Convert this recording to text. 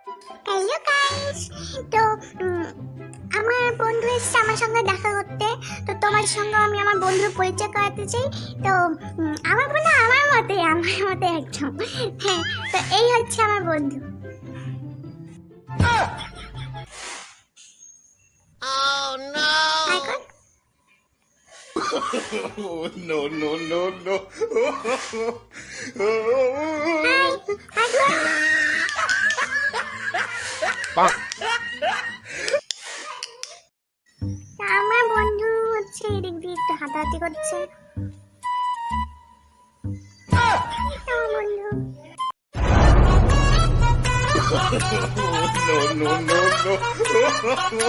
Hello guys. তো আমার বন্ধু এসেছে আমার সঙ্গে দেখা করতে। তো তোমার সঙ্গে আমি আমার বন্ধুর পরিচয় করাতে চাই। তো আমার বন্ধু আমার মতে একদম। হ্যাঁ, তো এই হচ্ছে আমার বন্ধু। Oh no no no no! আমার বন্ধু হচ্ছে এদিক দিয়ে একটু হাঁটাহাঁটি করছে। আমার বন্ধু No no no no!